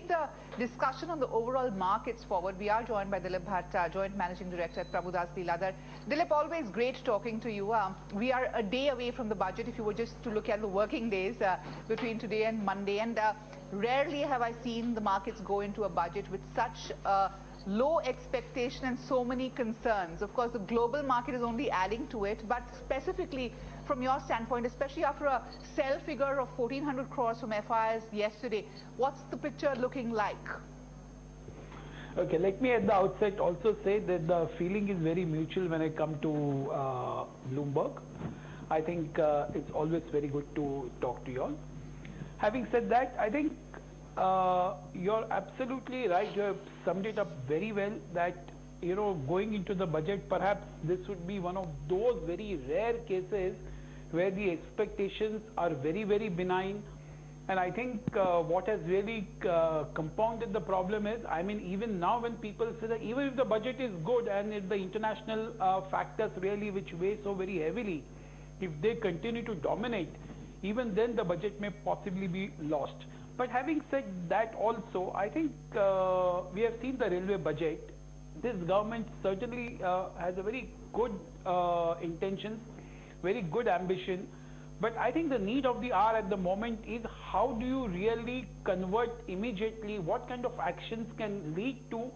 take the discussion on the overall markets forward, we are joined by Dilip Bhatt, Joint Managing Director at Prabhudas Lilladher. Dilip, always great talking to you. We are a day away from the budget, if you were just to look at the working days between today and Monday. And rarely have I seen the markets go into a budget with such low expectation and so many concerns. Of course, the global market is only adding to it, but specifically from your standpoint, especially after a sell figure of 1,400 crores from FIs yesterday, what's the picture looking like? Okay, let me at the outset also say that the feeling is very mutual when I come to Bloomberg. I think it's always very good to talk to you all. Having said that, I think you're absolutely right. You have summed it up very well that, you know, going into the budget, perhaps this would be one of those very rare cases where the expectations are very, very benign. And I think what has really compounded the problem is, I mean, even now when people say that even if the budget is good and if the international factors really which weigh so very heavily, if they continue to dominate, even then the budget may possibly be lost. But having said that also, I think we have seen the railway budget. This government certainly has a very good intentions, very good ambition. But I think the need of the hour at the moment is how do you really convert immediately, what kind of actions can lead to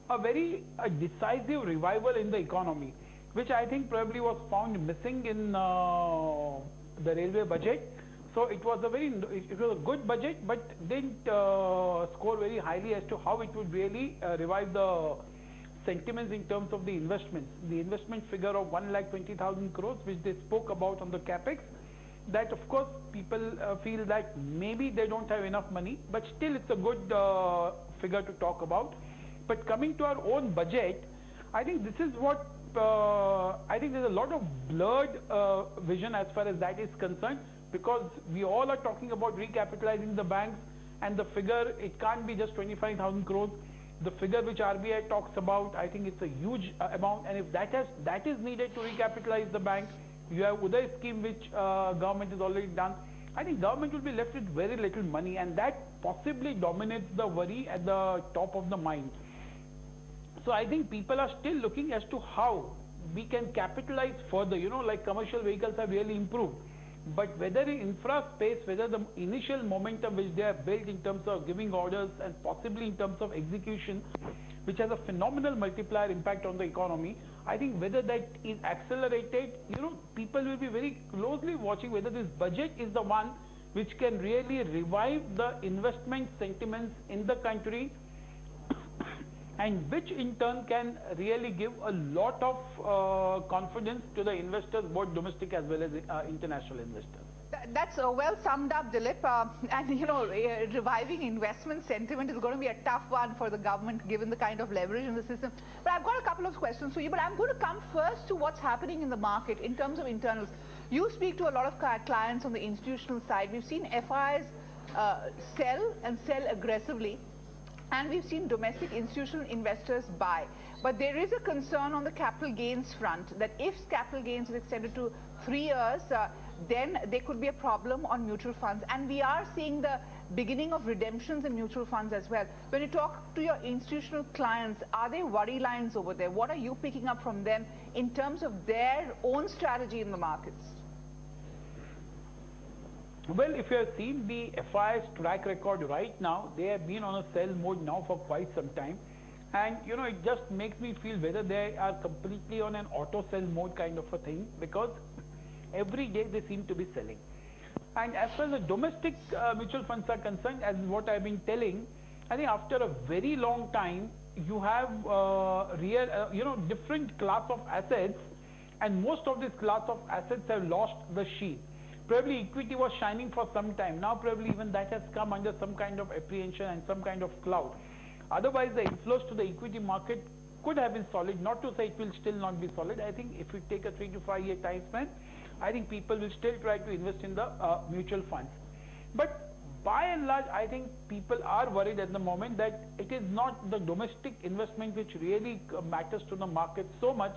a very decisive revival in the economy, which I think probably was found missing in the railway budget. So it was a good budget, but didn't score very highly as to how it would really revive the sentiments in terms of the investments. The investment figure of 1,20,000 crores, which they spoke about on the capex, that of course people feel that maybe they don't have enough money, but still it's a good figure to talk about. But coming to our own budget, I think this is what I think there's a lot of blurred vision as far as that is concerned, because we all are talking about recapitalizing the banks, and the figure, it can't be just 25,000 crores. The figure which RBI talks about, I think it's a huge amount, and if that is needed to recapitalize the bank, you have Uday scheme which government has already done. I think government will be left with very little money, and that possibly dominates the worry at the top of the mind. So I think people are still looking as to how we can capitalize further, you know, like commercial vehicles have really improved. But whether in infra space, whether the initial momentum which they have built in terms of giving orders and possibly in terms of execution, which has a phenomenal multiplier impact on the economy, I think whether that is accelerated, you know, people will be very closely watching whether this budget is the one which can really revive the investment sentiments in the country and which in turn can really give a lot of confidence to the investors, both domestic as well as international investors. That's well summed up, Dilip. And you know, reviving investment sentiment is going to be a tough one for the government given the kind of leverage in the system. But I've got a couple of questions for you, but I'm going to come first to what's happening in the market in terms of internals. You speak to a lot of clients on the institutional side. We've seen FIs sell and sell aggressively, and we've seen domestic institutional investors buy. But there is a concern on the capital gains front that if capital gains is extended to 3 years, then there could be a problem on mutual funds. And we are seeing the beginning of redemptions in mutual funds as well. When you talk to your institutional clients, are there worry lines over there? What are you picking up from them in terms of their own strategy in the markets? Well, if you have seen the FI's track record right now, they have been on a sell mode now for quite some time. And, you know, it just makes me feel whether they are completely on an auto sell mode kind of a thing, because every day they seem to be selling. And as far as the domestic mutual funds are concerned, as what I've been telling, I think after a very long time, you have different class of assets, and most of this class of assets have lost the sheen. Probably equity was shining for some time. Now probably even that has come under some kind of apprehension and some kind of cloud. Otherwise, the inflows to the equity market could have been solid. Not to say it will still not be solid. I think if you take a 3 to 5 year time span, I think people will still try to invest in the mutual funds. But by and large, I think people are worried at the moment that it is not the domestic investment which really matters to the market so much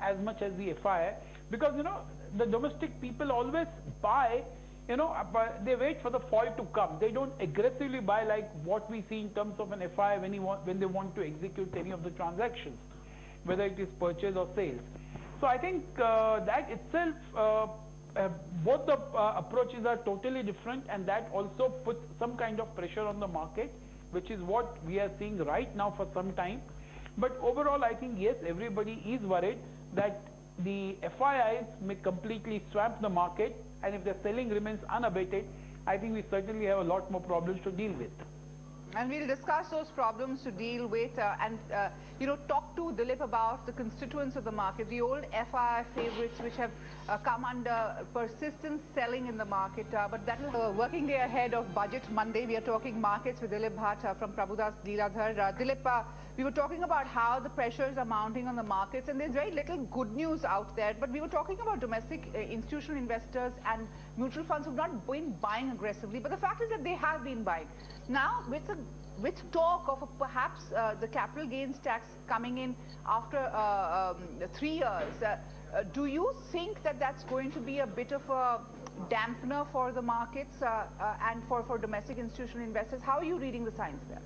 as the FI. Because, you know, the domestic people always buy but they wait for the fall to come. They don't aggressively buy like what we see in terms of an FI when they want to execute any of the transactions, whether it is purchase or sales. So I think that itself, both the approaches are totally different, and that also puts some kind of pressure on the market, which is what we are seeing right now for some time. But overall, I think yes, everybody is worried that the FIIs may completely swamp the market, and if the selling remains unabated, I think we certainly have a lot more problems to deal with. And we'll discuss those problems to deal with and talk to Dilip about the constituents of the market, the old FII favorites which have come under persistent selling in the market. But that is working day ahead of Budget Monday. We are talking markets with Dilip Bhatt from Prabhudas Lilladher. Dilip, we were talking about how the pressures are mounting on the markets, and there's very little good news out there. But we were talking about domestic institutional investors and mutual funds who've not been buying aggressively. But the fact is that they have been buying. Now, with talk of perhaps the capital gains tax coming in after 3 years, do you think that that's going to be a bit of a dampener for the markets and for domestic institutional investors? How are you reading the signs there?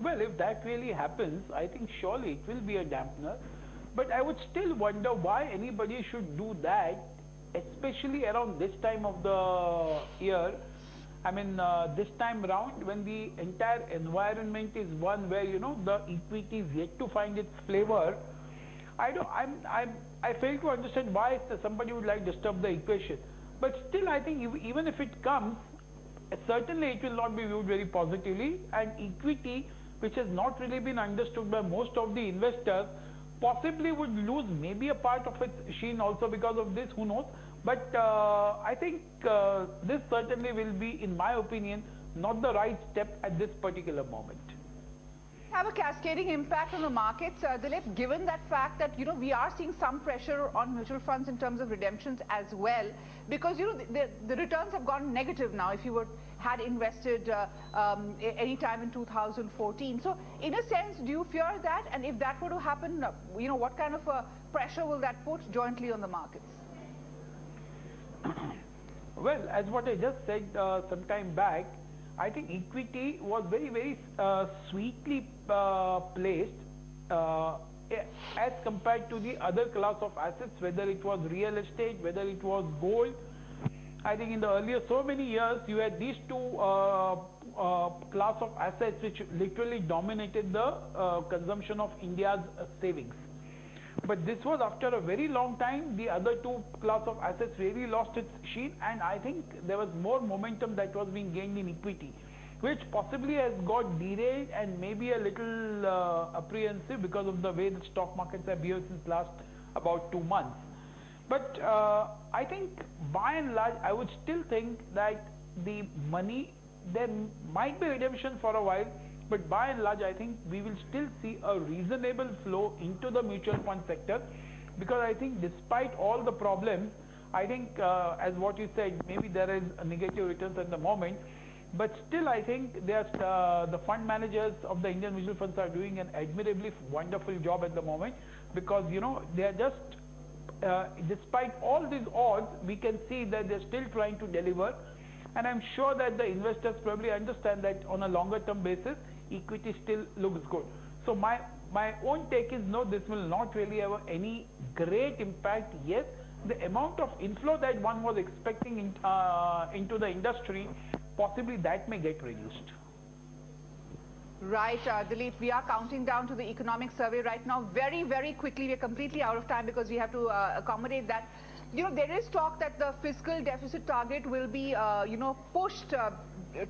Well, if that really happens, I think surely it will be a dampener. But I would still wonder why anybody should do that, especially around this time of the year. I mean, this time round, when the entire environment is one where, the equity is yet to find its flavor, I fail to understand why somebody would like to disturb the equation. But still, I think even if it comes, certainly it will not be viewed very positively, and equity, which has not really been understood by most of the investors, possibly would lose maybe a part of its sheen also because of this, who knows. But I think this certainly will be, in my opinion, not the right step at this particular moment. Have a cascading impact on the markets, Dilip, given that fact that we are seeing some pressure on mutual funds in terms of redemptions as well, because the returns have gone negative now if you had invested any time in 2014. So in a sense, do you fear that? And if that were to happen, what kind of pressure will that put jointly on the markets? Well, as what I just said some time back, I think equity was very, very sweetly placed as compared to the other class of assets, whether it was real estate, whether it was gold. I think in the earlier so many years, you had these two class of assets which literally dominated the consumption of India's savings. But this was after a very long time, the other two class of assets really lost its sheen, and I think there was more momentum that was being gained in equity, which possibly has got derailed and maybe a little apprehensive because of the way the stock markets have behaved since last about 2 months. But I think by and large, I would still think that the money, there might be redemption for a while, but by and large, I think we will still see a reasonable flow into the mutual fund sector, because I think despite all the problems, I think as what you said, maybe there is a negative returns at the moment, but still I think the fund managers of the Indian mutual funds are doing an admirably wonderful job at the moment, because they are just despite all these odds, we can see that they're still trying to deliver, and I'm sure that the investors probably understand that on a longer term basis, equity still looks good. So my own take is no, this will not really have any great impact. Yes, the amount of inflow that one was expecting into the industry, possibly that may get reduced. Right, Dilip, we are counting down to the economic survey right now. Very, very quickly, we are completely out of time because we have to accommodate that. There is talk that the fiscal deficit target will be, pushed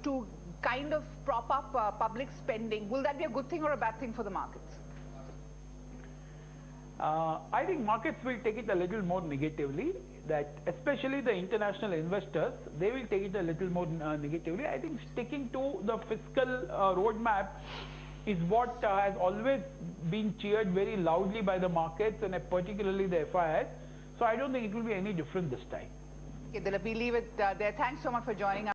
to kind of prop up public spending. Will that be a good thing or a bad thing for the markets? I think markets will take it a little more negatively, that especially the international investors, they will take it a little more negatively. I think sticking to the fiscal roadmap is what has always been cheered very loudly by the markets, and particularly the FIIs. So I don't think it will be any different this time. Okay, Dilip, we leave it there. Thanks so much for joining us.